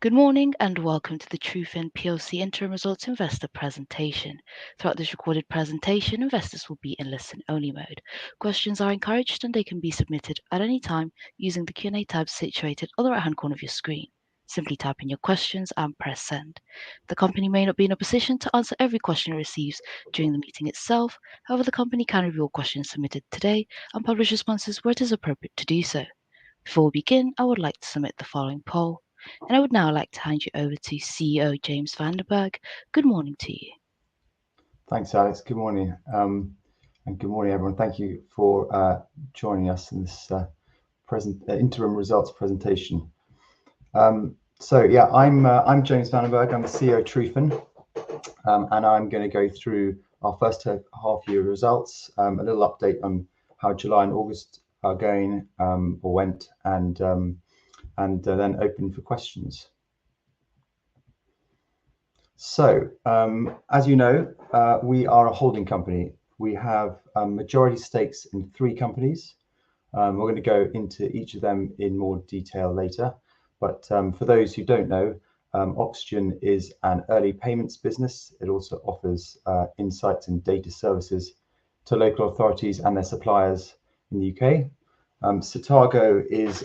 Good morning and welcome to the TRUFIN PLC Interim Results Investor presentation. Throughout this recorded presentation, investors will be in listen-only mode. Questions are encouraged and they can be submitted at any time using the Q&A tab situated on the right-hand corner of your screen. Simply type in your questions and press send. The company may not be in a position to answer every question it receives during the meeting itself. However, the company can review all questions submitted today and publish responses where it is appropriate to do so. Before we begin, I would like to submit the following poll. And I would now like to hand you over to CEO James van den Berg. Good morning to you. Thanks, Alex. Good morning. And good morning, everyone. Thank you for joining us in this interim results presentation. I'm James van den Berg. I'm the CEO of TRUFIN, and I'm going to go through our first half year results, a little update on how July and August are going or went, and then open for questions. So, as you know, we are a holding company. We have majority stakes in 3 companies. We're going to go into each of them in more detail later. But for those who don't know, Oxygen is an early payments business. It also offers insights and data services to local authorities and their suppliers in the UK. Citago is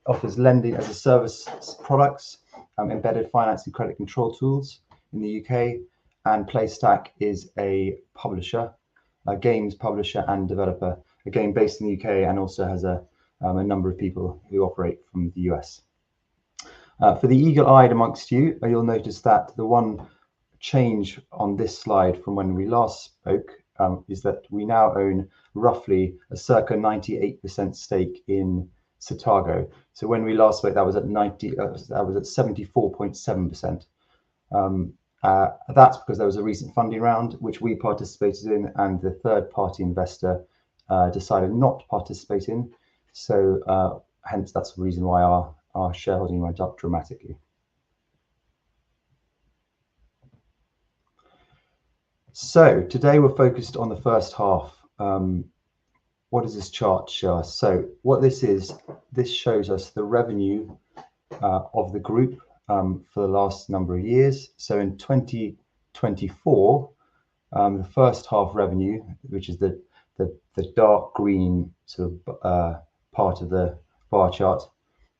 offers lending as a service products, embedded finance and credit control tools in the UK, and Playstack is a publisher, a games publisher and developer, again based in the UK, and also has a number of people who operate from the US. For the eagle-eyed amongst you, you'll notice that the one change on this slide from when we last spoke is that we now own roughly a circa 98% stake in Citago. So when we last spoke, that was at 74.7%. That's because there was a recent funding round which we participated in, and the third-party investor decided not to participate in. So hence that's the reason why our shareholding went up dramatically. So today we're focused on the first half. What does this chart show us? So what this shows us the revenue of the group for the last number of years. So in 2024, the first half revenue, which is the dark green sort of part of the bar chart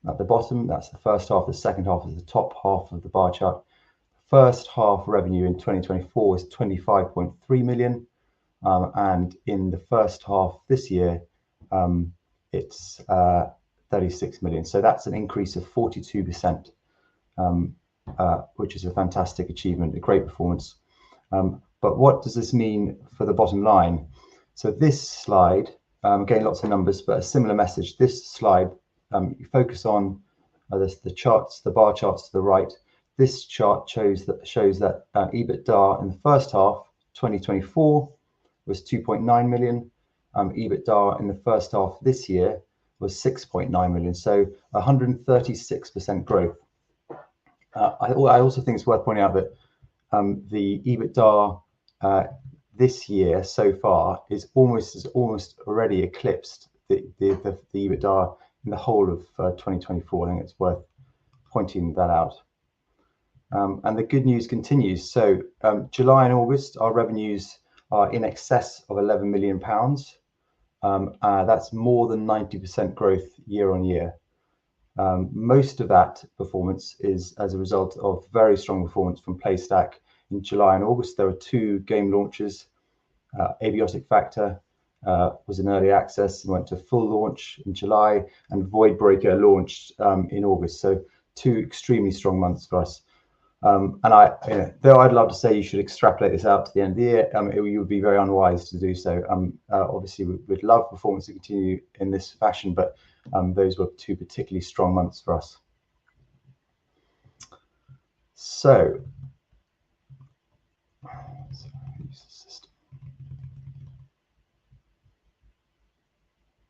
at the bottom, that's the first half. The second half is the top half of the bar chart. First half revenue in 2024 was 25.3 million. And in the first half this year, it's 36 million. So that's an increase of 42%, which is a fantastic achievement, a great performance. But what does this mean for the bottom line? So this slide, again, lots of numbers, but a similar message. This slide, you focus on the charts, the bar charts to the right. This chart shows that EBITDA in the first half 2024 was 2.9 million. EBITDA in the first half this year was 6.9 million. So 136% growth. I also think it's worth pointing out that the EBITDA this year so far is almost already eclipsed the EBITDA in the whole of 2024. I think it's worth pointing that out. And the good news continues. So July and August, our revenues are in excess of 11 million pounds. That's more than 90% growth year on year. Most of that performance is as a result of very strong performance from Playstack in July and August. There were 2 game launches. Abiotic Factor was in early access and went to full launch in July, and Voidbreaker launched in August. So 2 extremely strong months for us. And though I'd love to say you should extrapolate this out to the end of the year, you would be very unwise to do so. Obviously, we'd love performance to continue in this fashion, but those were 2 particularly strong months for us. So,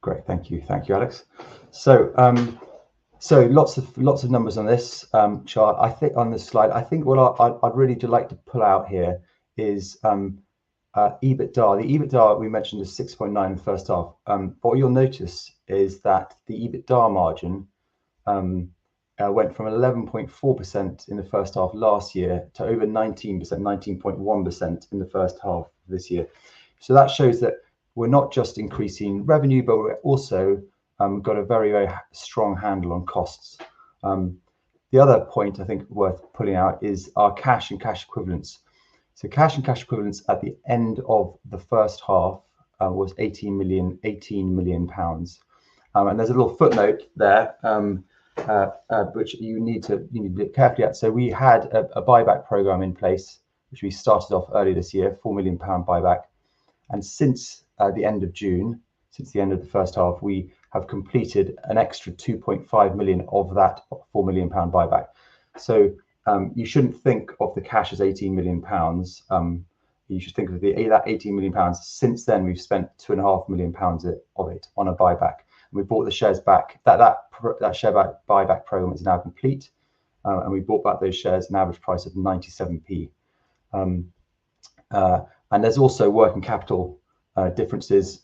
great, thank you, Alex. So lots of numbers on this chart. I think on this slide, I think what I'd really like to pull out here is EBITDA. The EBITDA we mentioned is 6.9 in the first half. What you'll notice is that the EBITDA margin went from 11.4% in the first half last year to over 19%, 19.1% in the first half this year. So that shows that we're not just increasing revenue, but we're also got a very, very strong handle on costs. The other point I think worth pulling out is our cash and cash equivalents. So cash and cash equivalents at the end of the first half was 18 million pounds. And there's a little footnote there, which you need to look carefully at. So we had a buyback program in place, which we started off earlier this year, £4 million buyback. And since the end of June, since the end of the first half, we have completed an extra 2.5 million of that £4 million buyback. So you shouldn't think of the cash as 18 million pounds. You should think of that 18 million pounds. Since then, we've spent 2.5 million pounds of it on a buyback. And we bought the shares back. That share buyback program is now complete, and we bought back those shares at an average price of 97p. And there's also working capital differences,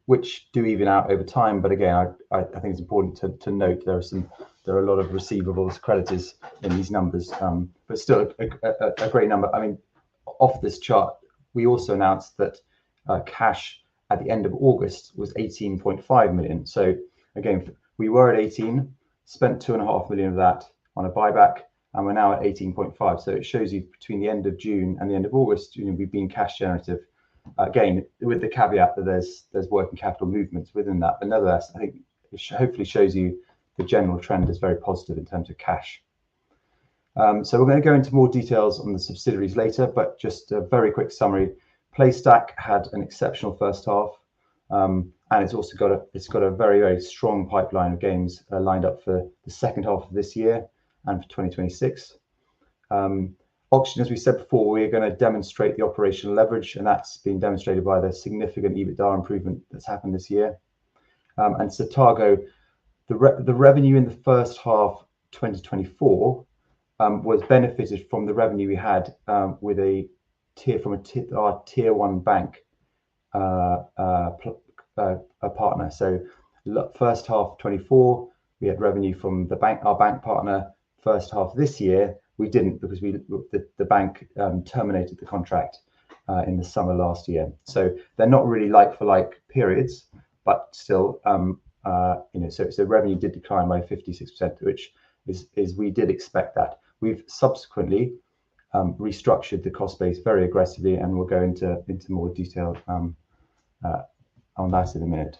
which do even out over time. But again, I think it's important to note there are a lot of receivables, creditors in these numbers, but still a great number. I mean, off this chart, we also announced that cash at the end of August was 18.5 million. So again, we were at 18, spent 2.5 million of that on a buyback, and we're now at 18.5. So it shows you between the end of June and the end of August, we've been cash generative. Again, with the caveat that there's working capital movements within that, but nevertheless, I think it hopefully shows you the general trend is very positive in terms of cash. So we're going to go into more details on the subsidiaries later, but just a very quick summary. PlayStack had an exceptional first half, and it's also got a very, very strong pipeline of games lined up for the second half of this year and for 2026. Oxygen, as we said before, we're going to demonstrate the operational leverage, and that's been demonstrated by the significant EBITDA improvement that's happened this year. And Satago, the revenue in the first half 2024 was benefited from the revenue we had with our tier one bank a partner. So first half 24, we had revenue from our bank partner. First half this year, we didn't, because the bank terminated the contract in the summer last year. So they're not really like for like periods, but still, so revenue did decline by 56%, which is we did expect that. We've subsequently restructured the cost base very aggressively, and we'll go into more detail on that in a minute.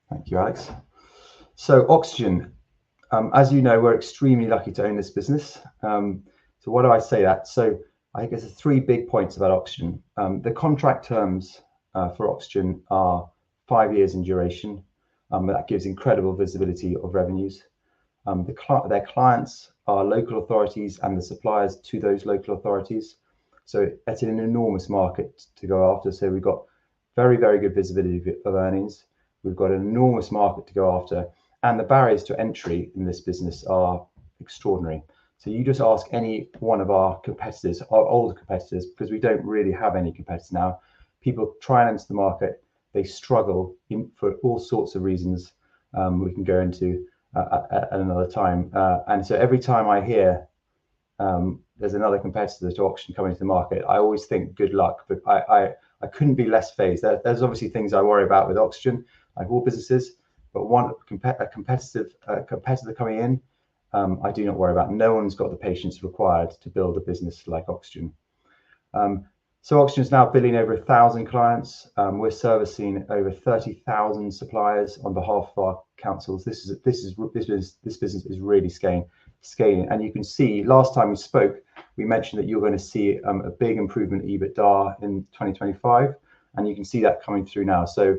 Thank you, Alex. So Oxygen, as you know, we're extremely lucky to own this business. So why do I say that? So I guess there's three big points about Oxygen. The contract terms for Oxygen are 5 years in duration. That gives incredible visibility of revenues. Their clients are local authorities and the suppliers to those local authorities. So it's an enormous market to go after. So we've got very, very good visibility of earnings. We've got an enormous market to go after. And the barriers to entry in this business are extraordinary. So you just ask any one of our competitors, our older competitors, because we don't really have any competitors now. People try and enter the market. They struggle for all sorts of reasons we can go into at another time. And so every time I hear there's another competitor to Oxygen coming to the market, I always think good luck. But I couldn't be less phased. There's obviously things I worry about with Oxygen, like all businesses, but a competitor coming in, I do not worry about. No one's got the patience required to build a business like Oxygen. So Oxygen is now billing over 1,000 clients. We're servicing over 30,000 suppliers on behalf of our councils. This business is really scaling. And you can see last time we spoke, we mentioned that you're going to see a big improvement in EBITDA in 2025, and you can see that coming through now. So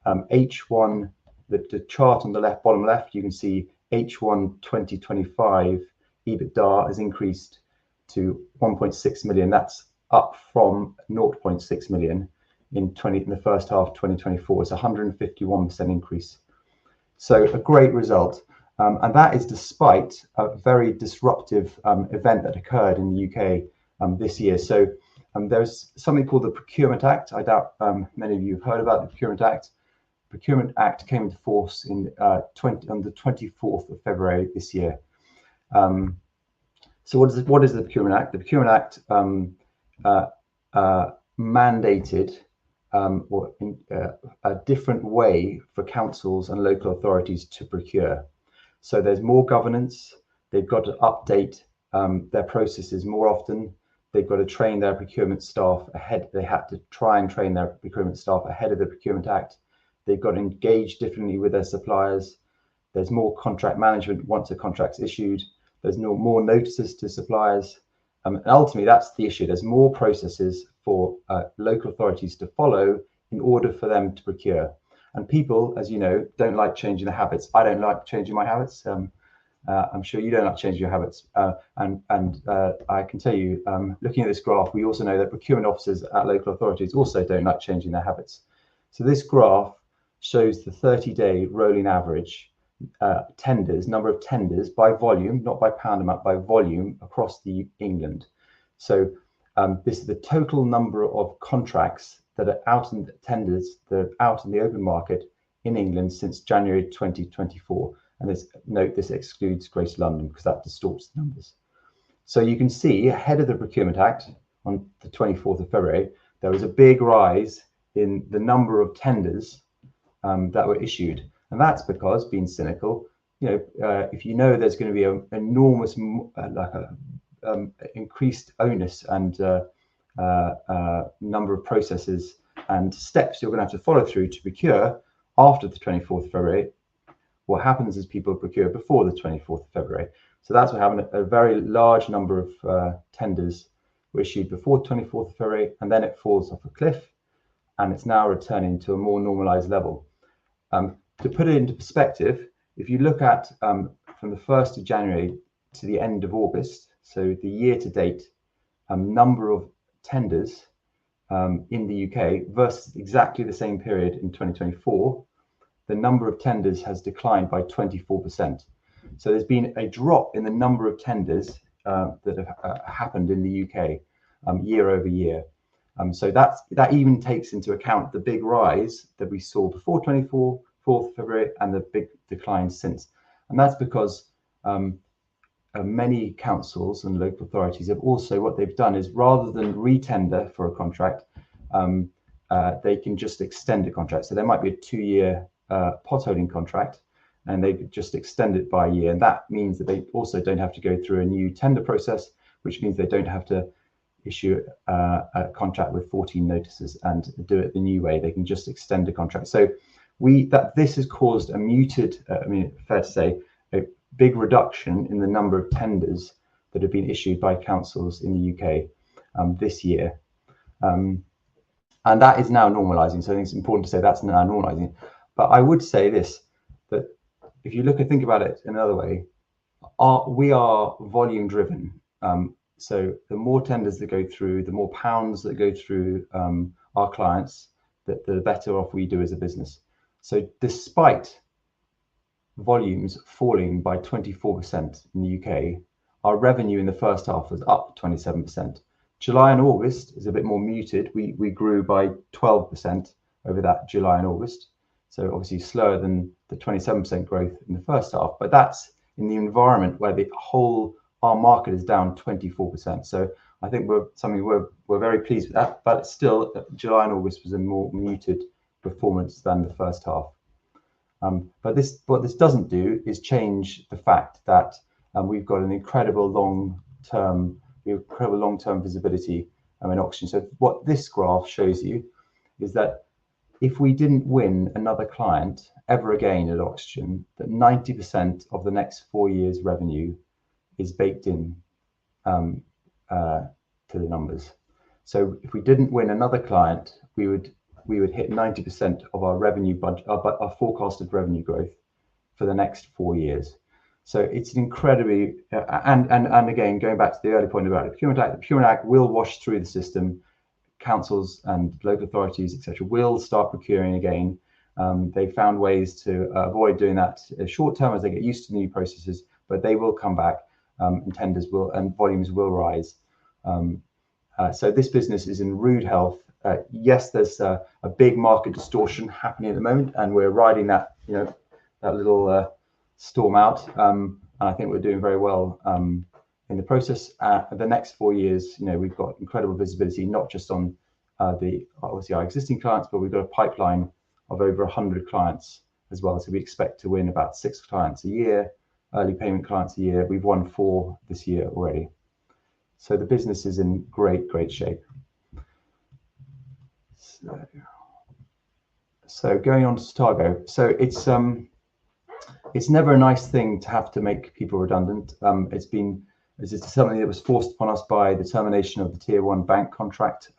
H1, the chart on the bottom left, you can see H1 2025 EBITDA has increased to 1.6 million. That's up from 0.6 million in the first half of 2024. It's a 151% increase. So a great result. And that is despite a very disruptive event that occurred in the UK this year. So there's something called the Procurement Act. I doubt many of you have heard about the Procurement Act. Procurement Act came into force on the 24th of February this year. So what is the Procurement Act? The Procurement Act mandated a different way for councils and local authorities to procure. So there's more governance. They've got to update their processes more often. They've got to train their procurement staff ahead. They had to try and train their procurement staff ahead of the Procurement Act. They've got to engage differently with their suppliers. There's more contract management once a contract's issued. There's more notices to suppliers. And ultimately, that's the issue. There's more processes for local authorities to follow in order for them to procure. And people, as you know, don't like changing their habits. I don't like changing my habits. I'm sure you don't like changing your habits. And I can tell you, looking at this graph, we also know that procurement officers at local authorities also don't like changing their habits. So this graph shows the 30-day rolling average tenders, number of tenders by volume, not by pound amount, by volume across England. So this is the total number of contracts that are out in tenders, that are out in the open market in England since January 2024. And this excludes Greater London because that distorts the numbers. So you can see ahead of the Procurement Act on the 24th of February, there was a big rise in the number of tenders that were issued. And that's because, being cynical, if you know there's going to be an enormous, increased onus and number of processes and steps you're going to have to follow through to procure after the 24th of February, what happens is people procure before the 24th of February. So that's what happened. A very large number of tenders were issued before 24th of February, and then it falls off a cliff, and it's now returning to a more normalized level. To put it into perspective, if you look at from the 1st of January to the end of August, so the year-to-date number of tenders in the UK versus exactly the same period in 2024, the number of tenders has declined by 24%. So there's been a drop in the number of tenders that have happened in the UK year over year. So that even takes into account the big rise that we saw before 24th of February and the big decline since. And that's because many councils and local authorities have also, what they've done is, rather than re-tender for a contract, they can just extend a contract. So there might be a 2-year potholding contract, and they just extend it by a year. And that means that they also don't have to go through a new tender process, which means they don't have to issue a contract with 14 notices and do it the new way. They can just extend a contract. So this has caused a muted, fair to say, a big reduction in the number of tenders that have been issued by councils in the UK this year. And that is now normalizing. So I think it's important to say that's now normalizing. But I would say this, that if you think about it another way, we are volume driven. So the more tenders that go through, the more pounds that go through our clients, the better off we do as a business. So despite volumes falling by 24% in the UK, our revenue in the first half was up 27%. July and August is a bit more muted. We grew by 12% over that July and August. So obviously slower than the 27% growth in the first half, but that's in the environment where our market is down 24%. So I think we're very pleased with that, but still July and August was a more muted performance than the first half. But what this doesn't do is change the fact that we've got an incredible long-term visibility in Oxygen. So what this graph shows you is that if we didn't win another client ever again at Oxygen, that 90% of the next 4 years' revenue is baked in to the numbers. So if we didn't win another client, we would hit 90% of our revenue budget, our forecasted revenue growth for the next 4 years. So it's an incredibly and again, going back to the early point about the Procurement Act will wash through the system. Councils and local authorities, etc., will start procuring again. They found ways to avoid doing that short term as they get used to new processes, but they will come back, and tenders will and volumes will rise. So this business is in rude health, yes, there's a big market distortion happening at the moment, and we're riding that, that little storm out. And I think we're doing very well in the process. The next 4 years, we've got incredible visibility, not just on obviously our existing clients, but we've got a pipeline of over 100 clients as well. So we expect to win about 6 clients a year, early payment clients a year. We've won 4 this year already. So the business is in great shape. So going on to Satago. So it's never a nice thing to have to make people redundant. It's something that was forced upon us by the termination of the Tier 1 bank contract.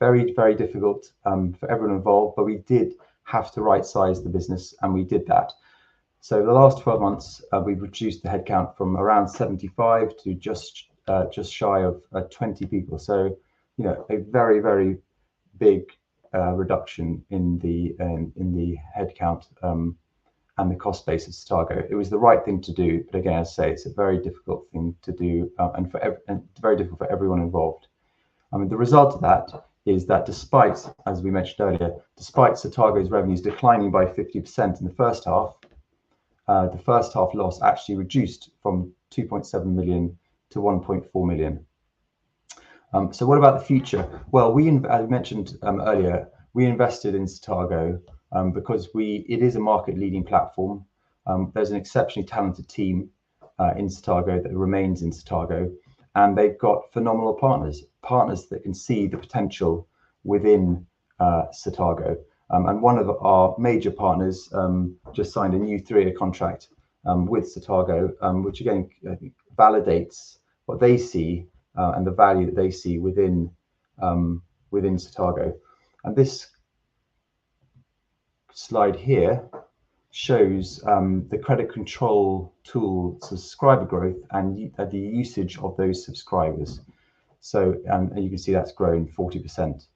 Very difficult for everyone involved, but we did have to right-size the business, and we did that. So the last 12 months, we've reduced the headcount from around 75 to just shy of 20 people. So, a very big reduction in the headcount and the cost base of Satago. It was the right thing to do, but again, as I say, it's a very difficult thing to do, and very difficult for everyone involved. The result of that is that despite, as we mentioned earlier, despite Satago's revenues declining by 50% in the first half loss actually reduced from 2.7 million to 1.4 million. So what about the future? Well, as I mentioned earlier, we invested in Satago because it is a market-leading platform. There's an exceptionally talented team in Satago that remains in Satago, and they've got phenomenal partners that can see the potential within Satago. And one of our major partners just signed a new 3-year contract with Satago, which again I think validates what they see and the value that they see within Satago. And this slide here shows the credit control tool subscriber growth and the usage of those subscribers. So and you can see that's grown 40%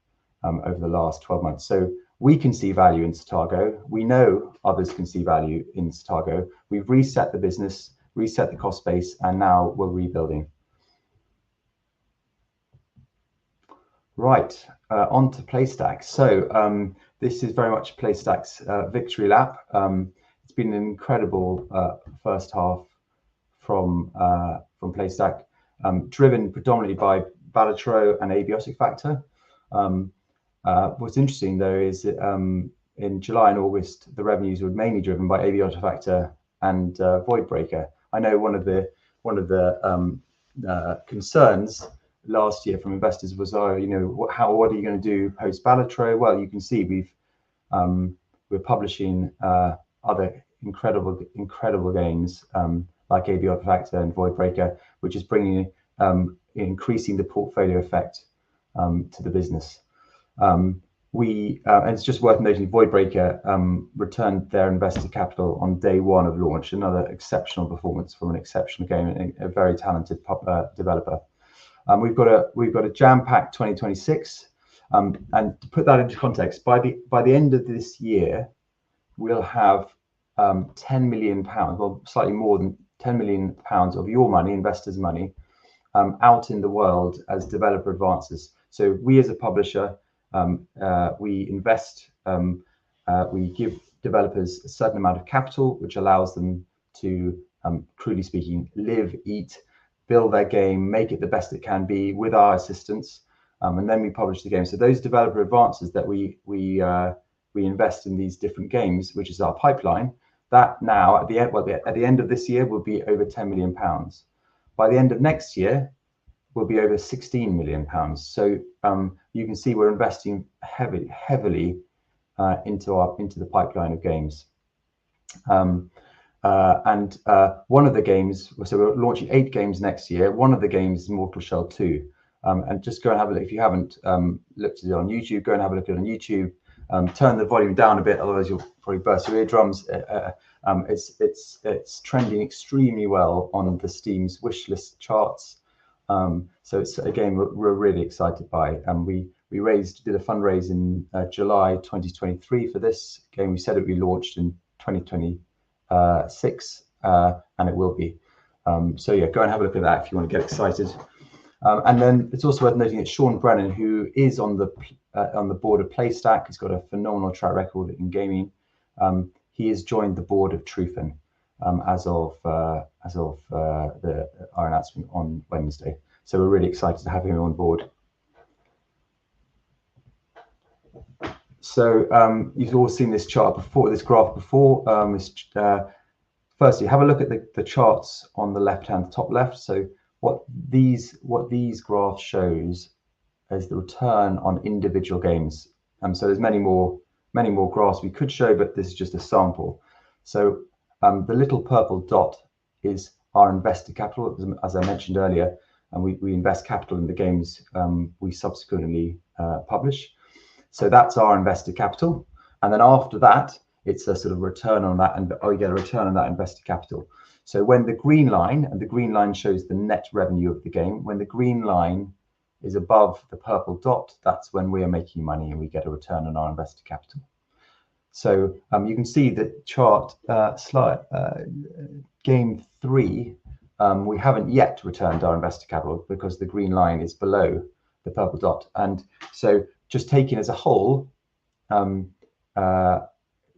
over the last 12 months. So we can see value in Satago. We know others can see value in Satago. We've reset the business, reset the cost base, and now we're rebuilding. Right, on to PlayStack. So this is very much PlayStack's victory lap. It's been an incredible first half from PlayStack, driven predominantly by Balatro and Abiotic Factor. What's interesting though is that in July and August, the revenues were mainly driven by Abiotic Factor and Void Breaker. I know one of the concerns last year from investors was, what are you going to do post Balatro? Well, you can see we're publishing other incredible games like Abiotic Factor and Void Breaker, which is increasing the portfolio effect to the business. And it's just worth noting, Void Breaker returned their investor capital on day 1 of launch. Another exceptional performance from an exceptional game and a very talented developer. We've got a jam-packed 2026, and to put that into context, by the end of this year, we'll have 10 million pounds, well, slightly more than 10 million pounds of your money, investors' money, out in the world as developer advances. So we as a publisher, we invest, we give developers a certain amount of capital, which allows them to, crudely speaking, live, eat, build their game, make it the best it can be with our assistance, and then we publish the game. So those developer advances that we invest in these different games, which is our pipeline, that now at the end of this year will be over 10 million pounds. By the end of next year, will be over 16 million pounds. So you can see we're investing heavily into the pipeline of games. And one of the games, so we're launching 8 games next year. One of the games is Mortal Shell 2. And just go and have a look. If you haven't looked at it on YouTube, go and have a look at it on YouTube. Turn the volume down a bit, otherwise you'll probably burst your eardrums. It's trending extremely well on the Steam's wishlist charts. So it's a game we're really excited by. We did a fundraise in July 2023 for this game. We said it would be launched in 2026, and it will be. So yeah, go and have a look at that if you want to get excited. And then it's also worth noting that Sean Brennan, who is on the board of PlayStack, he's got a phenomenal track record in gaming. He has joined the board of TRUFIN as of our announcement on Wednesday. So we're really excited to have him on board. So you've all seen this chart before, this graph before. Firstly, have a look at the charts on the left-hand top left. So what these graphs shows is the return on individual games. So there's many more graphs we could show, but this is just a sample. So the little purple dot is our invested capital, as I mentioned earlier, and we invest capital in the games we subsequently publish. So that's our invested capital, and then after that, it's a sort of return on that, and you get a return on that invested capital. So when the green line, and the green line shows the net revenue of the game, when the green line is above the purple dot, that's when we are making money and we get a return on our invested capital. So you can see the chart game 3, we haven't yet returned our invested capital because the green line is below the purple dot. And so just taken as a whole,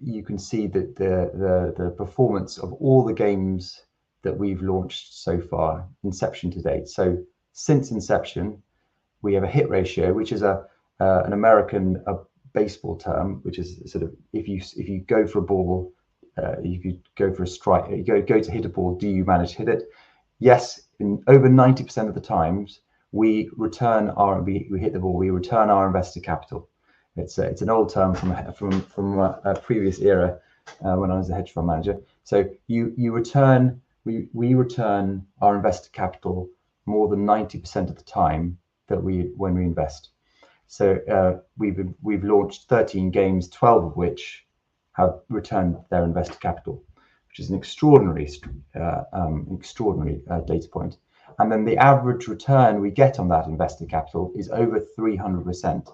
you can see that the performance of all the games that we've launched so far, inception to date. So since inception, we have a hit ratio, which is an American baseball term, which is sort of if you go for a ball, you could go for a strike, you go to hit a ball, do you manage to hit it? Yes, in over 90% of the times we hit the ball, we return our invested capital. It's an old term from a previous era when I was a hedge fund manager. So we return our invested capital more than 90% of the time when we invest. So we've launched 13 games, 12 of which have returned their invested capital, which is an extraordinary data point. And then the average return we get on that invested capital is over 300%.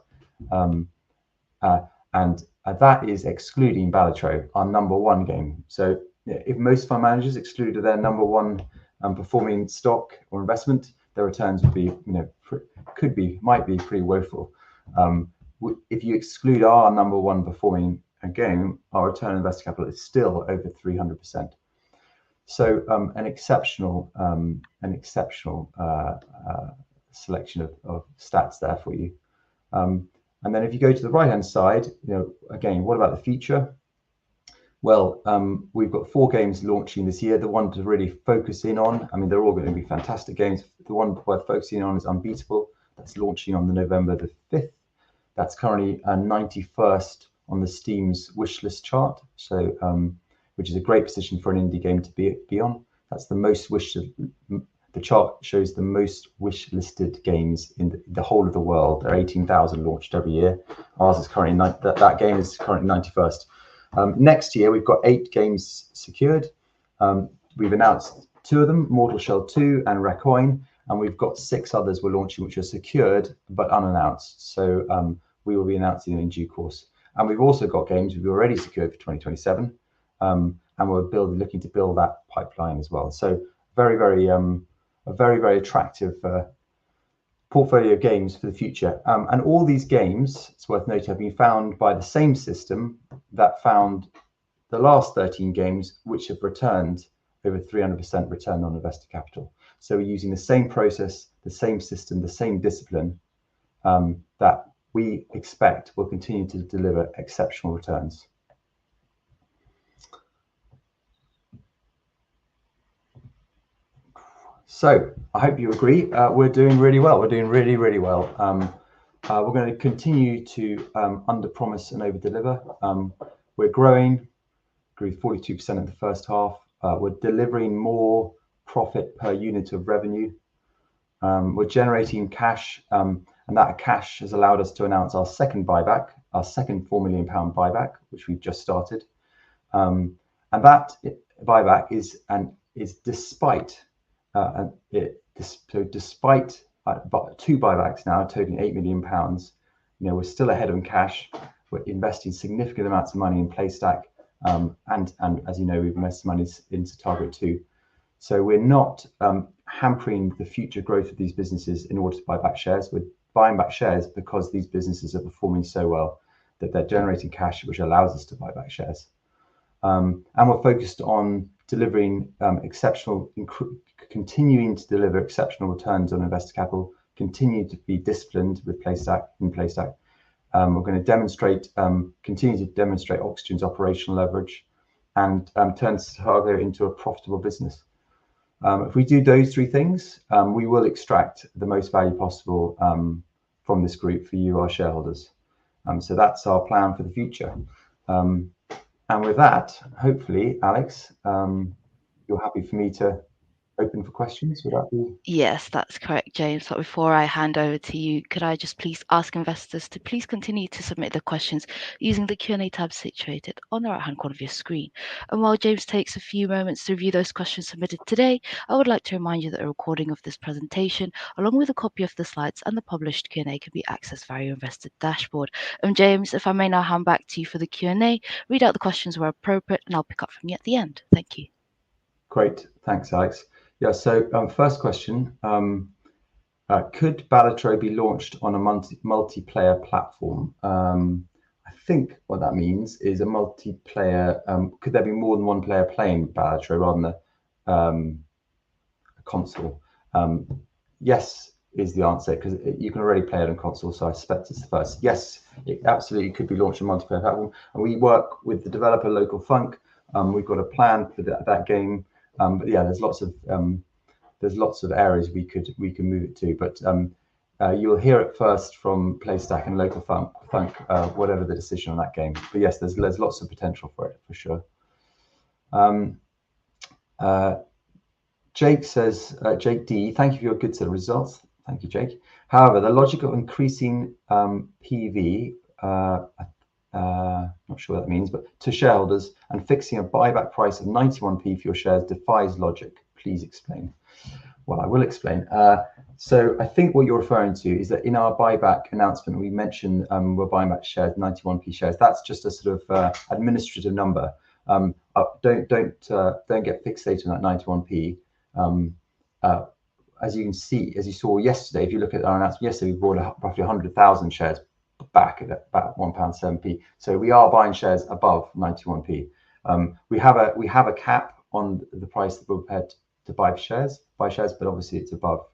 And that is excluding Balatro, our number one game. So if most fund managers excluded their number one performing stock or investment, their returns would be, might be pretty woeful. If you exclude our number one performing game, our return on invested capital is still over 300%. So an exceptional selection of stats there for you. And then if you go to the right-hand side, again, what about the future? Well, we've got 4 games launching this year. The one to really focus in on, they're all going to be fantastic games. The one we're focusing on is Unbeatable. That's launching on November the 5th. That's currently 91st on the Steam's wishlist chart, so which is a great position for an indie game to be on. That's the most wished. The chart shows the most wish-listed games in the whole of the world. There are 18,000 launched every year. Ours is currently that game is currently 91st. Next year we've got 8 games secured. We've announced 2 of them, Mortal Shell 2 and Recoin, and we've got 6 others we're launching which are secured but unannounced. So we will be announcing them in due course. And we've also got games we've already secured for 2027, and we're looking to build that pipeline as well. So very, very attractive portfolio of games for the future. And all these games, it's worth noting, have been found by the same system that found the last 13 games, which have returned over 300% return on invested capital. So we're using the same process, the same system, the same discipline that we expect will continue to deliver exceptional returns. So I hope you agree. We're doing really well. We're doing really, really well. We're going to continue to under-promise and over-deliver. We're growing, grew 42% in the first half. We're delivering more profit per unit of revenue. We're generating cash, and that cash has allowed us to announce our second buyback, our second £4 million buyback, which we've just started. And that buyback is despite despite 2 buybacks now totaling £8 million, we're still ahead on cash. We're investing significant amounts of money in PlayStack, and as you know, we've invested money into Target 2. So we're not hampering the future growth of these businesses in order to buy back shares. We're buying back shares because these businesses are performing so well that they're generating cash, which allows us to buy back shares. And we're focused on delivering continuing to deliver exceptional returns on invested capital, continue to be disciplined with Playstack. We're going to continue to demonstrate Oxygen's operational leverage and turn Saga into a profitable business. If we do those three things, we will extract the most value possible from this group for you, our shareholders. So that's our plan for the future. And with that, hopefully, Alex, you're happy for me to open for questions. Would that be? Yes, that's correct, James. But before I hand over to you, could I just please ask investors to please continue to submit their questions using the Q&A tab situated on the right-hand corner of your screen. And while James takes a few moments to review those questions submitted today, I would like to remind you that a recording of this presentation, along with a copy of the slides and the published Q&A, can be accessed via your investor dashboard. James, if I may now hand back to you for the Q&A, read out the questions where appropriate, and I'll pick up from you at the end. Thank you. Great. Thanks, Alex. Yeah, so first question, could Balatro be launched on a multiplayer platform? I think what that means is a multiplayer, could there be more than one player playing Balatro rather than a console? Yes is the answer, because you can already play it on console, so I suspect it's the first. Yes, it absolutely could be launched on a multiplayer platform, and we work with the developer Local Funk. We've got a plan for that game. But yeah, there's lots of areas we can move it to. But you'll hear it first from Playstack and Local Funk, whatever the decision on that game. But yes, there's lots of potential for it, for sure. Jake says, Jake D, thank you for your good set of results. Thank you, Jake. However, the logic of increasing PV, not sure what that means, but to shareholders and fixing a buyback price of 91p for your shares defies logic. Please explain. Well, I will explain. So I think what you're referring to is that in our buyback announcement, we mentioned we're buying back shares, 91p shares. That's just a sort of administrative number. Don't get fixated on that 91p. As you can see, as you saw yesterday, if you look at our announcement yesterday, we bought roughly 100,000 shares back at about £1.7p. So we are buying shares above 91p. We have a cap on the price that we're prepared to buy shares, but obviously it's above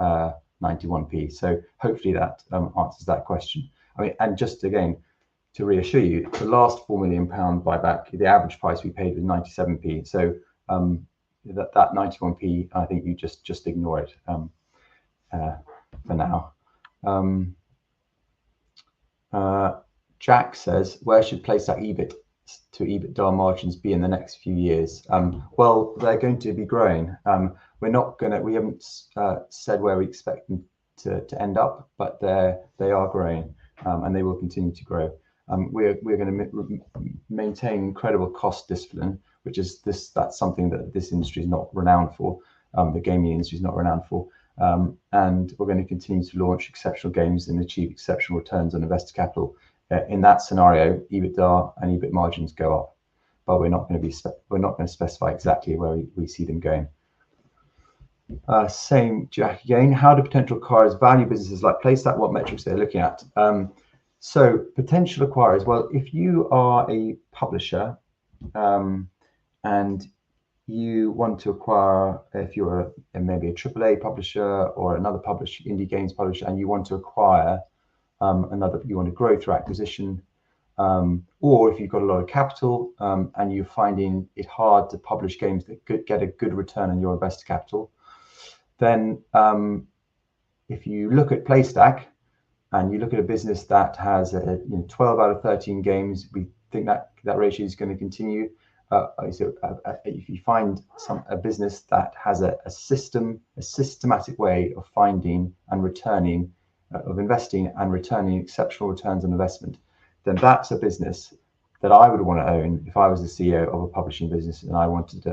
91p. So hopefully that answers that question. I mean, and just again to reassure you, the last £4 million buyback, the average price we paid was 97p. So that 91p, I think you just ignore it for now. Jack says, where should Playstack EBIT to EBITDA margins be in the next few years? Well, they're going to be growing. We haven't said where we expect them to end up, but they are growing, and they will continue to grow. We're going to maintain incredible cost discipline, that's something that this industry is not renowned for. The gaming industry is not renowned for. And we're going to continue to launch exceptional games and achieve exceptional returns on invested capital. In that scenario, EBITDA and EBIT margins go up, but we're not going to specify exactly where we see them going. Same Jack again. How do potential acquirers value businesses like Playstack? What metrics they're looking at? So potential acquirers. Well, if you are a publisher and you want to acquire, if you're maybe a AAA publisher or another indie games publisher, and you want to acquire you want to grow through acquisition, or if you've got a lot of capital and you're finding it hard to publish games that get a good return on your invested capital, then if you look at Playstack and you look at a business that has 12 out of 13 games, we think that ratio is going to continue. If you find a business that has a systematic way of finding and returning, of investing and returning exceptional returns on investment, then that's a business that I would want to own if I was the CEO of a publishing business and I wanted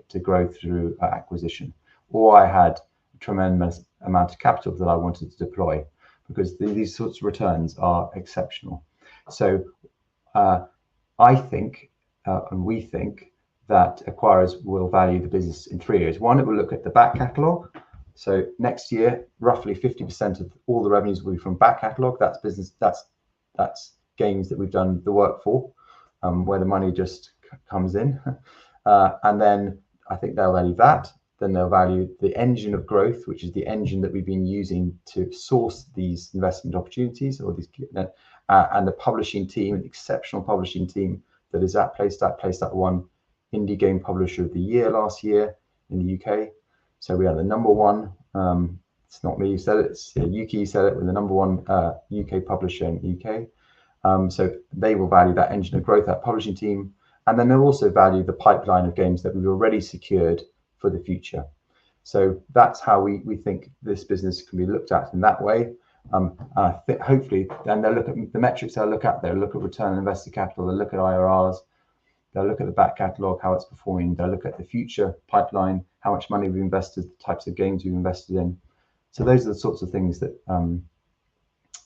to grow through acquisition, or I had a tremendous amount of capital that I wanted to deploy, because these sorts of returns are exceptional. So I think and we think that acquirers will value the business in 3 areas. One, it will look at the back catalogue. So next year, roughly 50% of all the revenues will be from back catalogue. That's business. That's games that we've done the work for, where the money just comes in. And then I think they'll value that. Then they'll value the engine of growth, which is the engine that we've been using to source these investment opportunities, or these, and the publishing team, an exceptional publishing team that is at PlayStat. PlayStat won Indie Game Publisher of the Year last year in the UK. So we are the number one. It's not me who said it. It's Yuki said it. We're the number one UK publisher in the UK. So they will value that engine of growth, that publishing team, and then they'll also value the pipeline of games that we've already secured for the future. So that's how we think this business can be looked at in that way. I think hopefully, then they'll look at the metrics they'll look at. They'll look at return on invested capital. They'll look at IRRs. They'll look at the back catalogue, how it's performing. They'll look at the future pipeline, how much money we've invested, the types of games we've invested in. So those are the sorts of things that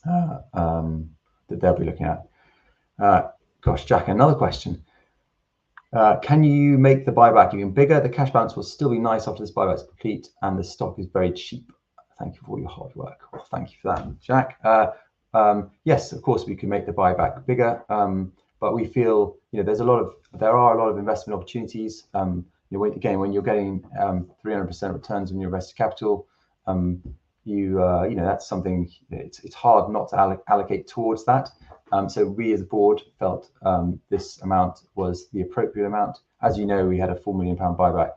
that they'll be looking at. Gosh, Jack, another question. Can you make the buyback even bigger? The cash balance will still be nice after this buyback is complete, and the stock is very cheap. Thank you for all your hard work. Well, thank you for that, Jack. Yes, of course we can make the buyback bigger, but we feel there are a lot of investment opportunities. Again, when you're getting 300% returns on your invested capital, that's something. It's hard not to allocate towards that. So we as a board felt this amount was the appropriate amount. As you know, we had a £4 million buyback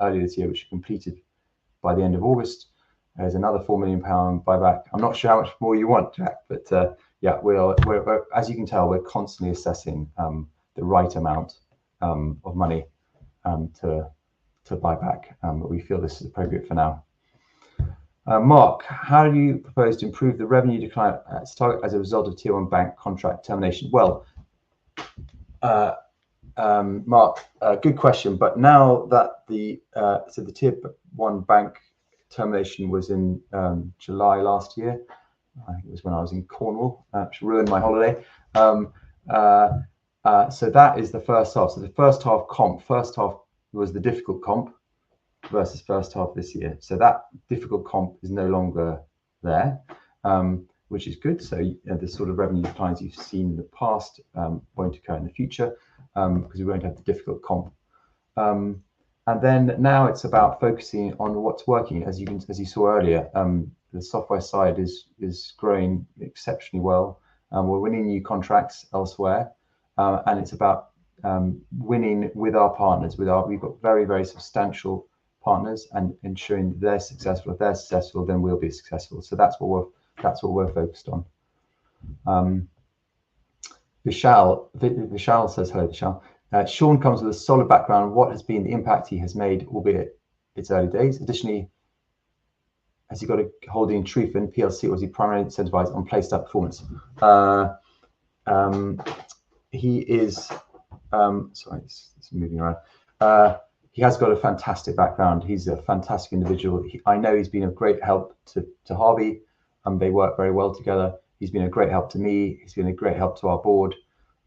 earlier this year, which completed by the end of August. There's another £4 million buyback. I'm not sure how much more you want, Jack, but yeah, we're as you can tell, we're constantly assessing the right amount of money to buy back. But we feel this is appropriate for now. Mark, how do you propose to improve the revenue decline at Target as a result of Tier 1 bank contract termination? Well, Mark, good question. But now that the Tier 1 bank termination was in July last year, I think it was when I was in Cornwall, which ruined my holiday. So that is the first half. So the first half was the difficult comp versus first half this year. So that difficult comp is no longer there, which is good. So the sort of revenue declines you've seen in the past won't occur in the future because we won't have the difficult comp. And then now it's about focusing on what's working. As you saw earlier, the software side is growing exceptionally well. We're winning new contracts elsewhere, and it's about winning with our partners. We've got very, very substantial partners, and ensuring that they're successful. If they're successful, then we'll be successful. So that's what we're focused on. Vishal says hello, Vishal. Sean comes with a solid background. What has been the impact he has made, albeit it's early days? Additionally, has he got a holding in TRUFIN PLC, or is he primarily incentivized on PlayStat performance? He is. Sorry, it's moving around. He has got a fantastic background. He's a fantastic individual. I know he's been of great help to Harvey. They work very well together. He's been a great help to me. He's been a great help to our board.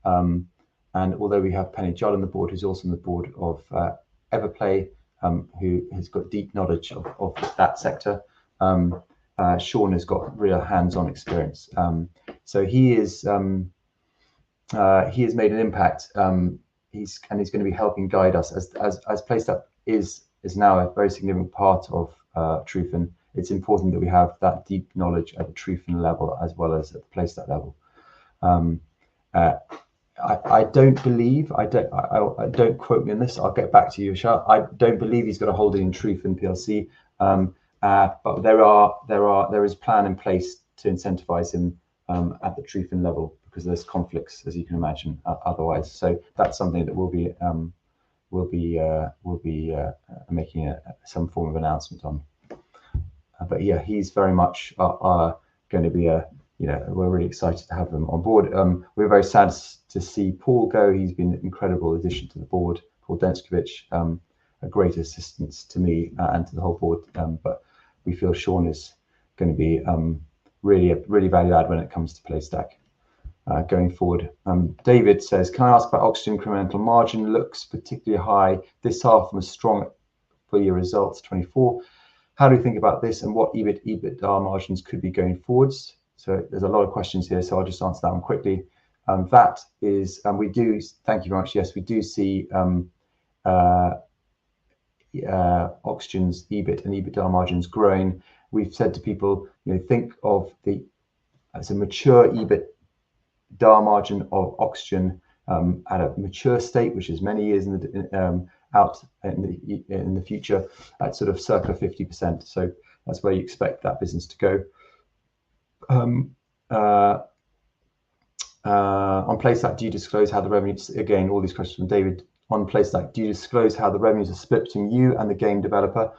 And although we have Penny Judd on the board, who's also on the board of Everplay, who has got deep knowledge of that sector, Sean has got real hands-on experience. So he has made an impact. He's going to be helping guide us as PlayStat is now a very significant part of TRUFIN. It's important that we have that deep knowledge at the TRUFIN level as well as at the PlayStat level. I don't believe, I don't quote me on this. I'll get back to you, Vishal. I don't believe he's got a holding in TRUFIN PLC, but there is a plan in place to incentivize him at the TRUFIN level, because there's conflicts, as you can imagine, otherwise. So that's something that we'll be making some form of announcement on. But yeah, he's very much going to be we're really excited to have him on board. We're very sad to see Paul go. He's been an incredible addition to the board. Paul Denskovich, a great assistance to me and to the whole board. But we feel Sean is going to be really value add when it comes to PlayStack. going forward. David says, can I ask about Oxygen incremental margin? Looks particularly high this half and was strong for your results 24. How do you think about this and what EBITDA margins could be going forwards? So there's a lot of questions here, so I'll just answer that one quickly. That is, we do, thank you very much. Yes, we do see Oxygen's EBIT and EBITDA margins growing. We've said to people, think of as a mature EBITDA margin of Oxygen at a mature state, which is many years out in the future, at sort of circa 50%. So that's where you expect that business to go. On PlayStack, do you disclose how the revenues? Again, all these questions from David. On PlayStack, do you disclose how the revenues are split between you and the game developer?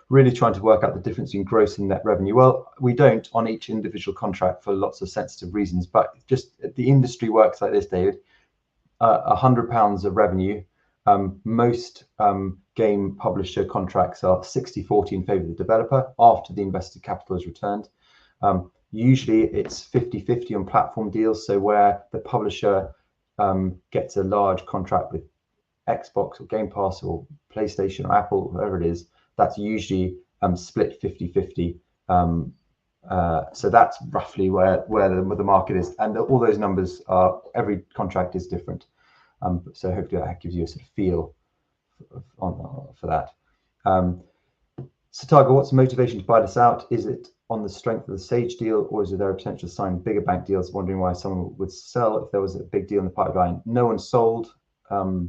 Really trying to work out the difference between gross and net revenue. Well, we don't on each individual contract for lots of sensitive reasons, but just the industry works like this, David. £100 of revenue. Most game publisher contracts are 60-40 in favor of the developer after the invested capital is returned. Usually it's 50-50 on platform deals, so where the publisher gets a large contract with Xbox or Game Pass or PlayStation or Apple, whoever it is, that's usually split 50-50. So that's roughly where the market is, and all those numbers are, every contract is different. So hopefully that gives you a sort of feel for that. Sataga, what's the motivation to buy this out? Is it on the strength of the Sage deal, or is there a potential to sign bigger bank deals? Wondering why someone would sell if there was a big deal in the pipeline. No one sold. No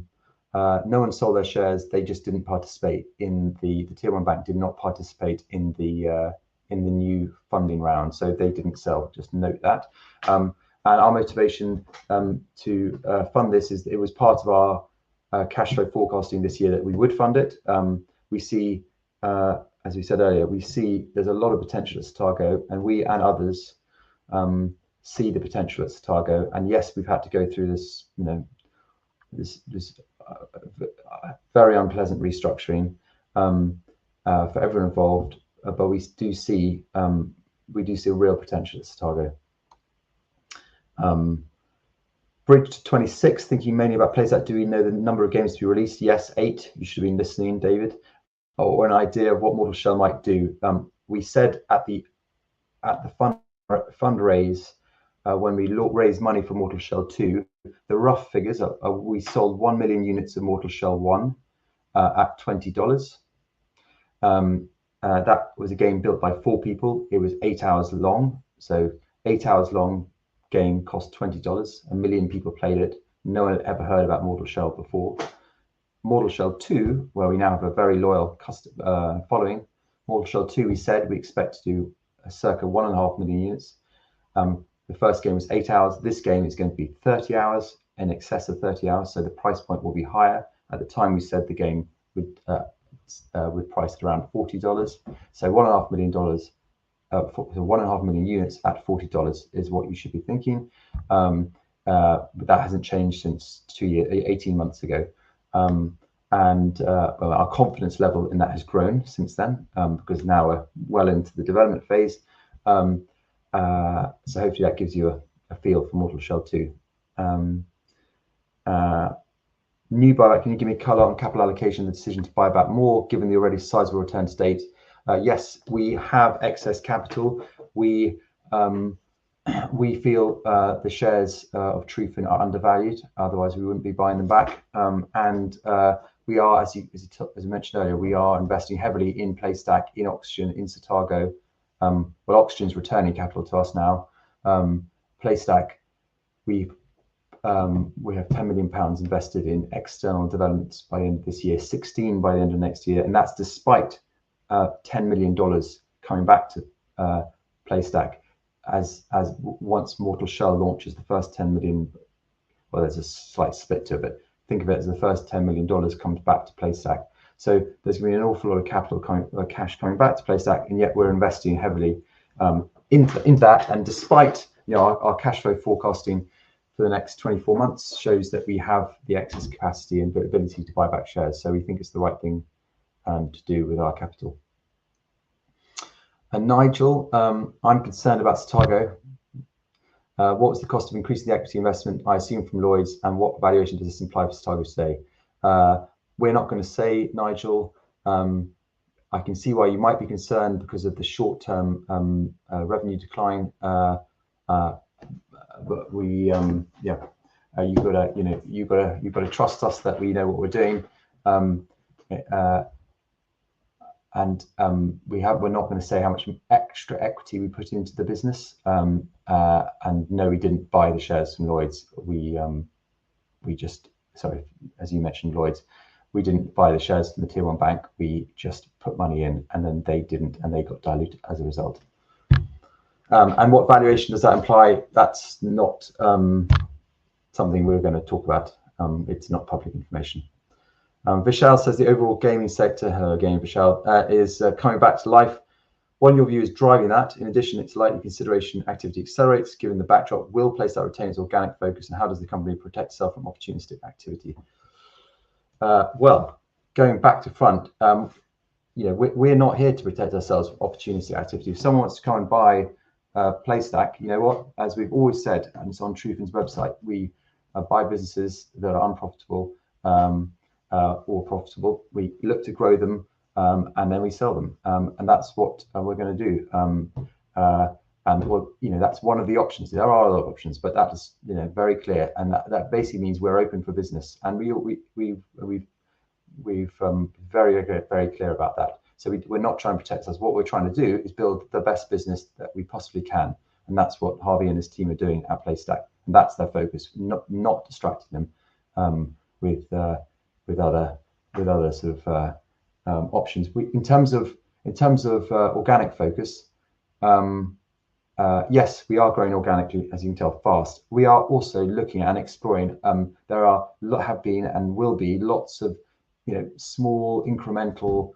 one sold their shares. They just didn't participate in the tier one bank. Did not participate in the new funding round, so they didn't sell. Just note that. And our motivation to fund this is it was part of our cash flow forecasting this year that we would fund it. We see, as we said earlier, we see there's a lot of potential at Satago, and we and others see the potential at Satago. And yes, we've had to go through this, this very unpleasant restructuring for everyone involved, but we do see a real potential at Satago. Bridge to 26, thinking mainly about PlayStack. Do we know the number of games to be released? Yes, 8. You should have been listening, David. Or an idea of what Mortal Shell might do. We said at the fundraise when we raised money for Mortal Shell 2, the rough figures are we sold 1 million units of Mortal Shell 1 at $20. That was a game built by 4 people. It was 8 hours long. So 8 hours long game cost $20. 1 million people played it. No one had ever heard about Mortal Shell before. Mortal Shell 2, where we now have a very loyal following. Mortal Shell 2, we said we expect to do circa 1.5 million units. The first game was 8 hours. This game is going to be 30 hours, in excess of 30 hours. So the price point will be higher. At the time, we said the game would price at around $40. So $1.5 million, 1.5 million units at $40 is what you should be thinking. But that hasn't changed since 18 months ago. Our confidence level in that has grown since then, because now we're well into the development phase. So hopefully that gives you a feel for Mortal Shell 2. New buyback, can you give me color on capital allocation, the decision to buy back more given the already sizable return to date? Yes, we have excess capital. We feel the shares of TRUFIN are undervalued, otherwise we wouldn't be buying them back. We are, as I mentioned earlier, we are investing heavily in PlayStack, in Oxygen, in Satago. Well, Oxygen's returning capital to us now. PlayStack, we have £10 million invested in external developments by the end of this year, 16 by the end of next year, and that's despite $10 million coming back to PlayStack as once Mortal Shell launches the first 10 million. Well, there's a slight split to it, but think of it as the first $10 million comes back to PlayStack. So there's going to be an awful lot of cash coming back to PlayStack, and yet we're investing heavily into that. And despite our cash flow forecasting for the next 24 months shows that we have the excess capacity and ability to buy back shares. So we think it's the right thing to do with our capital. And Nigel, I'm concerned about Satago. What was the cost of increasing the equity investment, I assume, from Lloyds, and what valuation does this imply for Stargo today? We're not going to say, Nigel. I can see why you might be concerned because of the short-term revenue decline, but we, you've got to trust us that we know what we're doing, and we're not going to say how much extra equity we put into the business. And no, we didn't buy the shares from Lloyds. We just, sorry, as you mentioned, Lloyds. We didn't buy the shares from the Tier 1 bank. We just put money in, and then they didn't, and they got diluted as a result. And what valuation does that imply? That's not something we're going to talk about. It's not public information. Vishal says the overall gaming sector, hello again, Vishal, is coming back to life. What in your view is driving that? In addition, it's likely consideration activity accelerates, given the backdrop. Will PlayStar retain its organic focus, and how does the company protect itself from opportunistic activity? Well, going back to front, we're not here to protect ourselves from opportunistic activity. If someone wants to come and buy PlayStack, you know what? As we've always said, and it's on TRUFIN's website, we buy businesses that are unprofitable or profitable. We look to grow them, and then we sell them, and that's what we're going to do. And well, that's one of the options. There are other options, but that is very clear, and that basically means we're open for business, and we've very clear about that. So we're not trying to protect ourselves. What we're trying to do is build the best business that we possibly can, and that's what Harvey and his team are doing at PlayStack, and that's their focus. Not distracting them with other sort of options. In terms of organic focus. Yes, we are growing organically, as you can tell, fast. We are also looking and exploring. There have been and will be lots of small incremental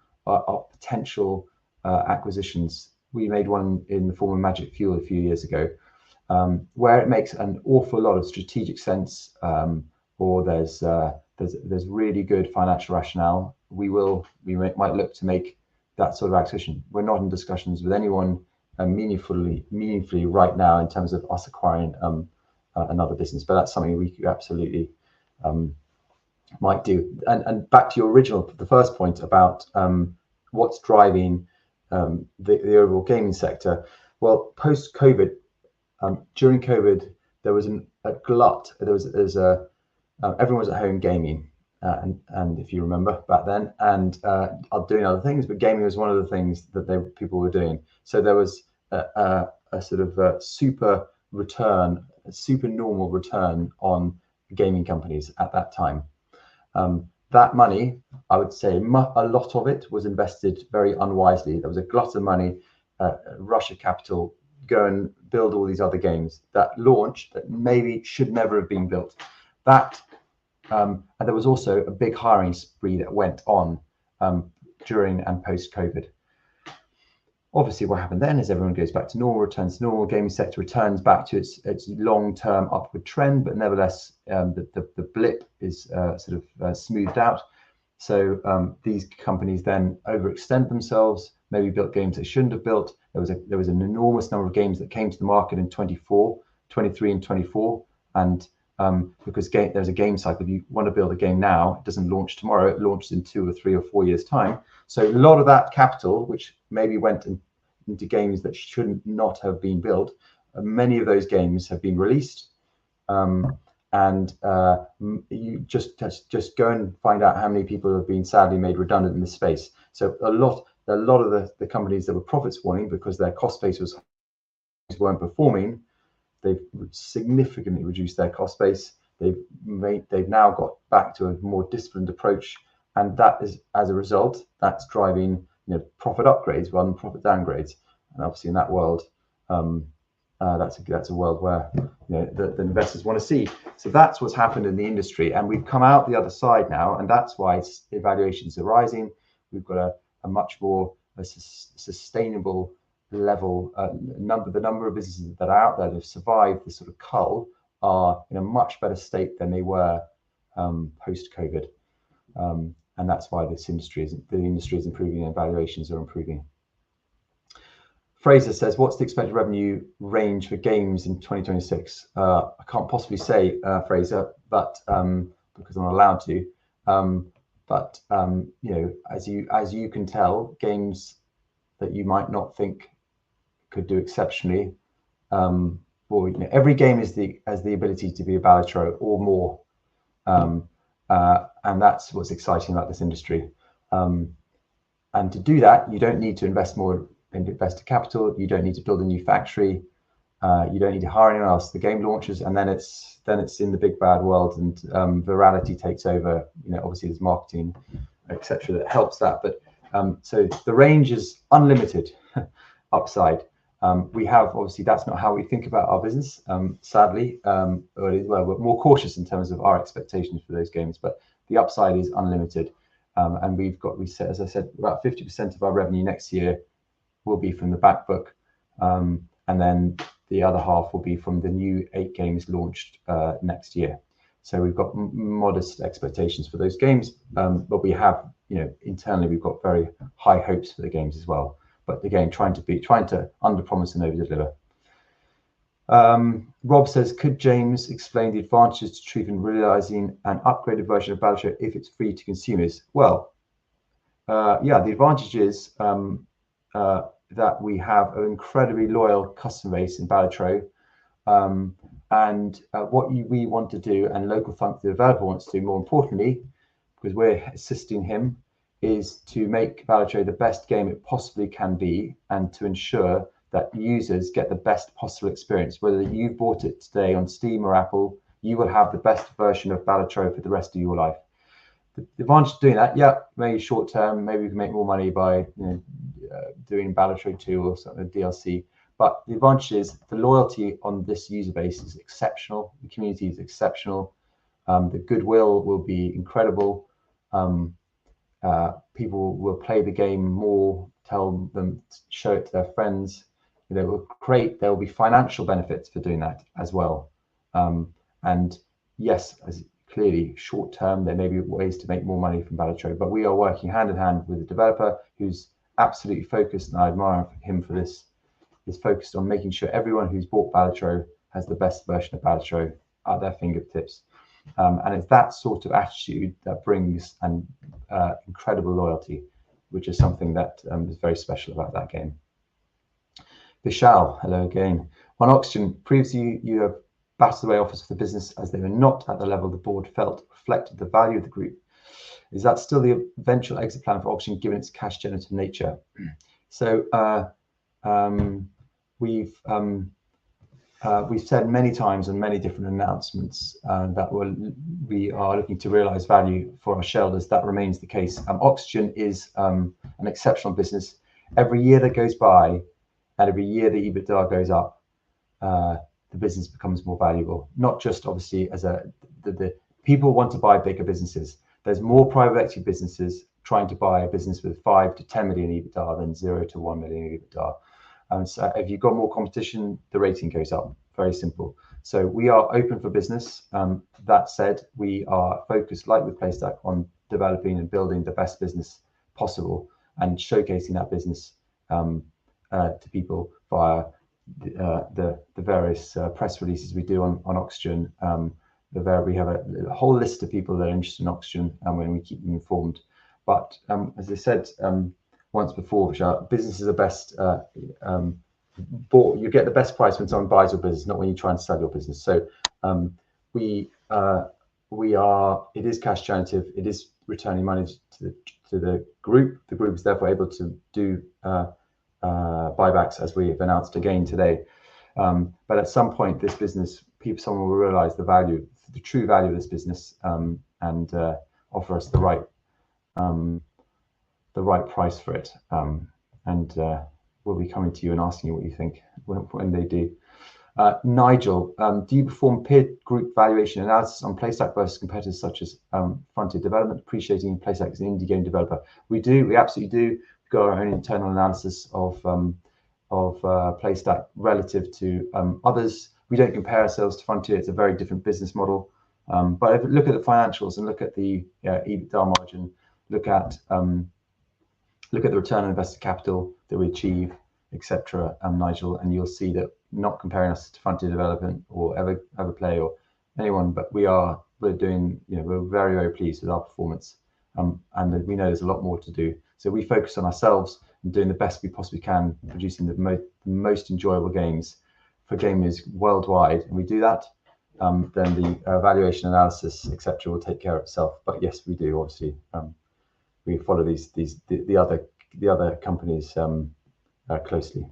potential acquisitions. We made one in the form of Magic Fuel a few years ago, where it makes an awful lot of strategic sense, or there's really good financial rationale. We might look to make that sort of acquisition. We're not in discussions with anyone meaningfully right now in terms of us acquiring another business, but that's something we absolutely might do. And back to your the first point about what's driving the overall gaming sector. Well, post COVID, during COVID, there was a glut. Everyone was at home gaming, and if you remember back then, and doing other things, but gaming was one of the things that people were doing. So there was a sort of a super normal return on gaming companies at that time. That money, I would say, a lot of it was invested very unwisely. There was a glut of money, rush of capital, go and build all these other games that launched that maybe should never have been built. And there was also a big hiring spree that went on during and post-COVID. Obviously, what happened then is everyone goes back to normal, returns to normal. Gaming sector returns back to its long-term upward trend, but nevertheless, the blip is sort of smoothed out. So these companies then overextend themselves, maybe built games they shouldn't have built. There was an enormous number of games that came to the market in 23 and 24, and because there's a game cycle. If you want to build a game now, it doesn't launch tomorrow. It launches in 2 or 3 or 4 years' time. So a lot of that capital, which maybe went into games that should not have been built, many of those games have been released. And you just go and find out how many people have been sadly made redundant in this space. So a lot of the companies that were profits warning because their cost base weren't performing, they've significantly reduced their cost base. They've now got back to a more disciplined approach, and that is, as a result, that's driving profit upgrades rather than profit downgrades. And obviously, in that world, that's a world where the investors want to see. So that's what's happened in the industry, and we've come out the other side now, and that's why evaluations are rising. We've got a much more sustainable level. The number of businesses that are out there that have survived this sort of cull are in a much better state than they were post-COVID, and that's why the industry is improving and valuations are improving. Fraser says, what's the expected revenue range for games in 2026? I can't possibly say, Fraser, but because I'm not allowed to. You know, as you can tell, games that you might not think could do exceptionally, well, you know, every game has the ability to be a Balatro or more, and that's what's exciting about this industry. And to do that, you don't need to invest more investor capital. You don't need to build a new factory. You don't need to hire anyone else. The game launches, and then it's in the big bad world, and virality takes over. You know, obviously there's marketing, etc., that helps that. But so the range is unlimited upside. We have, obviously that's not how we think about our business, sadly. Well, we're more cautious in terms of our expectations for those games, but the upside is unlimited. And we said, as I said, about 50% of our revenue next year will be from the back book, and then the other half will be from the new 8 games launched next year. So we've got modest expectations for those games, but we have, you know, internally we've got very high hopes for the games as well. But again, trying to under promise and over deliver. Rob says, could James explain the advantages to TRUFIN realizing an upgraded version of Balatro if it's free to consumers? Well, yeah, the advantage is that we have an incredibly loyal customer base in Balatro, and what we want to do, and local funk the developer wants to do, more importantly, because we're assisting him, is to make Balatro the best game it possibly can be, and to ensure that users get the best possible experience. Whether you bought it today on Steam or Apple, you will have the best version of Balatro for the rest of your life. The advantage of doing that, yeah, maybe short term, maybe we can make more money by, you know, doing Balatro 2 or something, DLC. But the advantage is the loyalty on this user base is exceptional. The community is exceptional. The goodwill will be incredible. People will play the game more, tell them, show it to their friends. There will be financial benefits for doing that as well. And yes, as clearly short term, there may be ways to make more money from Balatro, but we are working hand in hand with the developer who's absolutely focused, and I admire him for this, is focused on making sure everyone who's bought Balatro has the best version of Balatro at their fingertips. And it's that sort of attitude that brings an incredible loyalty, which is something that is very special about that game. Vishal, hello again. On Oxygen, previously you have batted away offers for the business as they were not at the level the board felt reflected the value of the group. Is that still the eventual exit plan for Oxygen given its cash generative nature? So we've said many times in many different announcements that we are looking to realize value for our shareholders. That remains the case. Oxygen is an exceptional business. Every year that goes by, and every year the EBITDA goes up, the business becomes more valuable. Not just obviously as the people want to buy bigger businesses. There's more private equity businesses trying to buy a business with 5 to 10 million EBITDA than 0 to 1 million EBITDA. So if you've got more competition, the rating goes up. Very simple. So we are open for business. That said, we are focused, like with PlayStack, on developing and building the best business possible and showcasing that business to people via the various press releases we do on Oxygen. We have a whole list of people that are interested in Oxygen, and when we keep them informed. But as I said once before, businesses are best bought. You get the best price when someone buys your business, not when you try and sell your business. So we are. It is cash generative. It is returning money to the group. The group is therefore able to do buybacks, as we have announced again today. But at some point, this business, someone will realize the true value of this business, and offer us the right price for it. And we'll be coming to you and asking you what you think when they do. Nigel, do you perform peer group valuation analysis on PlayStack versus competitors such as Frontier Development, appreciating PlayStack as an indie game developer? We do. We absolutely do. We've got our own internal analysis of PlayStack relative to others. We don't compare ourselves to Frontier. It's a very different business model. But if you look at the financials and look at the EBITDA margin, look at the return on invested capital that we achieve, etc. Nigel, and you'll see that not comparing us to Frontier Development or Everplay or anyone, but we're doing, we're very, very pleased with our performance, and we know there's a lot more to do. So we focus on ourselves and doing the best we possibly can, producing the most enjoyable games for gamers worldwide, and we do that. Then the valuation analysis, etc., will take care of itself. But yes, we do obviously. We follow the other companies closely.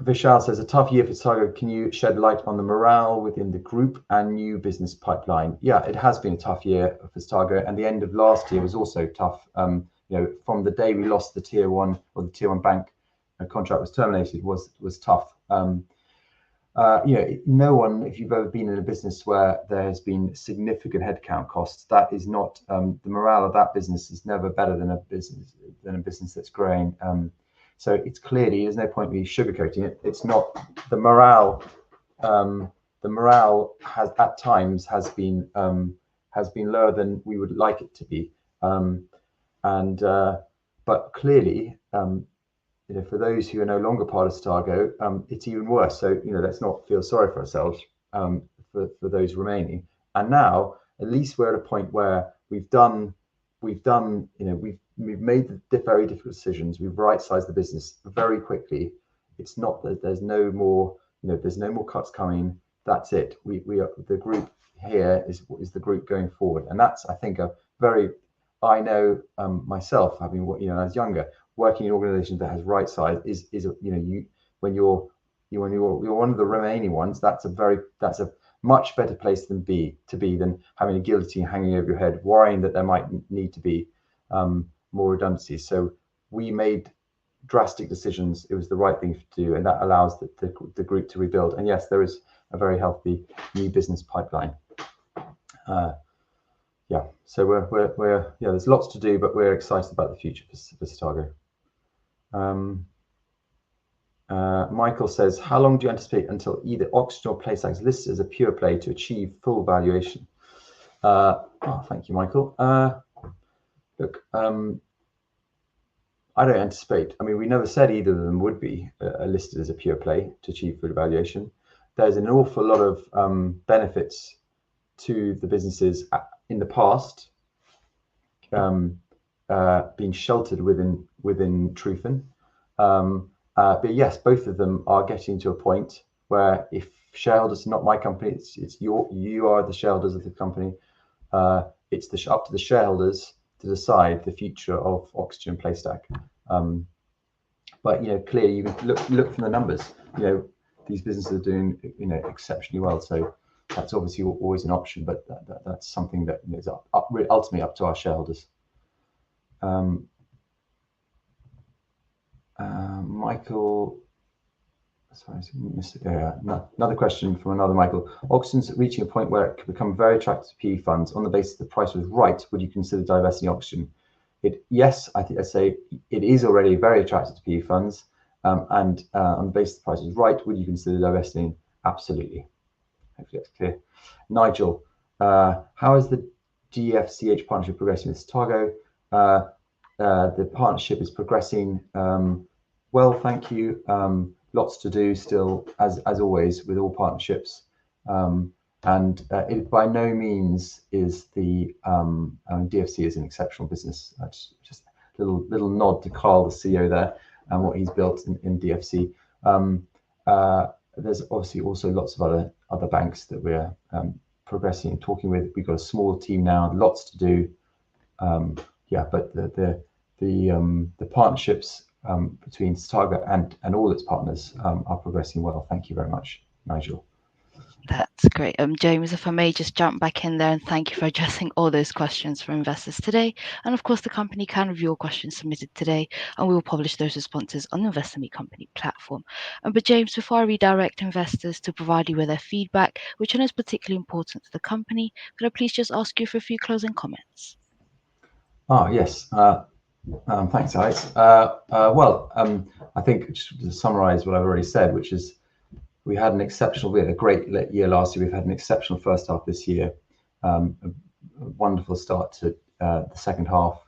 Vishal says, a tough year for Targo. Can you shed light on the morale within the group and new business pipeline? Yeah, it has been a tough year for Targo, and the end of last year was also tough. From the day we lost the tier one bank contract was terminated was tough. No one, if you've ever been in a business where there has been significant headcount costs, that is not the morale of that business is never better than a business that's growing. So it's clearly, there's no point me sugarcoating it. It's not the morale. The morale at times has been lower than we would like it to be. But clearly, for those who are no longer part of Stargo, it's even worse. So let's not feel sorry for ourselves for those remaining. And now, at least we're at a point where we've made the very difficult decisions. We've right-sized the business very quickly. It's not that there's no more cuts coming. That's it. We are the group here is the group going forward, and that's, I think, I know myself, having when I was younger, working in an organisation that has right-sized is when you're one of the remaining ones. That's a much better place to be than having a guillotine hanging over your head, worrying that there might need to be more redundancies. So we made drastic decisions. It was the right thing to do, and that allows the group to rebuild. And yes, there is a very healthy new business pipeline. So we're there's lots to do, but we're excited about the future for Stargo. Michael says, how long do you anticipate until either Oxygen or PlayStack is listed as a pure play to achieve full valuation? Thank you, Michael. Look, I don't anticipate. I mean, we never said either of them would be listed as a pure play to achieve full valuation. There's an awful lot of benefits to the businesses in the past being sheltered within TRUFIN. But yes, both of them are getting to a point where if shareholders are not my company, you are the shareholders of the company. It's up to the shareholders to decide the future of Oxygen PlayStack. But clearly you can look from the numbers. These businesses are doing exceptionally well. So that's obviously always an option, but that's something that is ultimately up to our shareholders. Michael, sorry, another question from another Michael. Oxygen's reaching a point where it could become very attractive to PE funds. On the basis the price was right, would you consider divesting Oxygen? Yes, I think I'd say it is already very attractive to PE funds, and on the basis the price is right, would you consider divesting? Absolutely. Hopefully that's clear. Nigel, how is the GFCH partnership progressing with Targo? The partnership is progressing well, thank you. Lots to do still, as always with all partnerships, and it by no means is the DFC is an exceptional business. Just a little nod to Carl, the CEO there, and what he's built in DFC. There's obviously also lots of other banks that we're progressing and talking with. We've got a small team now, lots to do. But the partnerships between Targa and all its partners are progressing well. Thank you very much, Nigel. That's great. James, if I may just jump back in there and thank you for addressing all those questions from investors today. And of course, the company can review all questions submitted today, and we will publish those responses on the Investor Meet Company platform. But James, before I redirect investors to provide you with their feedback, which I know is particularly important to the company, could I please just ask you for a few closing comments? Yes. Thanks, Alex. I think just to summarise what I've already said, which is we had a great year last year. We've had an exceptional first half this year, a wonderful start to the second half.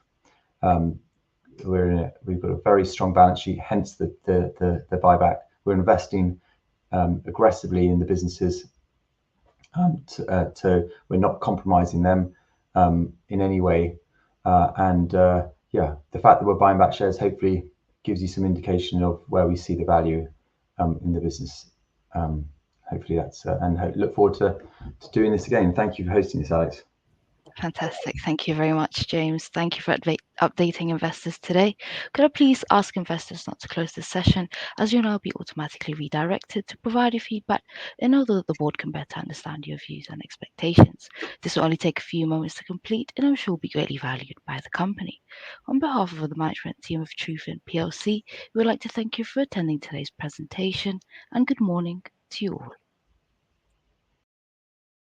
we've got a very strong balance sheet, hence the buyback. We're investing aggressively in the businesses. We're not compromising them in any way. Yeah, the fact that we're buying back shares hopefully gives you some indication of where we see the value in the business. Hopefully that's and look forward to doing this again. Thank you for hosting this, Alex. Fantastic. Thank you very much, James. Thank you for updating investors today. Could I please ask investors not to close this session, as you'll now be automatically redirected to provide your feedback in order that the board can better understand your views and expectations. This will only take a few moments to complete, and I'm sure will be greatly valued by the company. On behalf of the management team of TRUFIN PLC, we would like to thank you for attending today's presentation, and good morning to you all.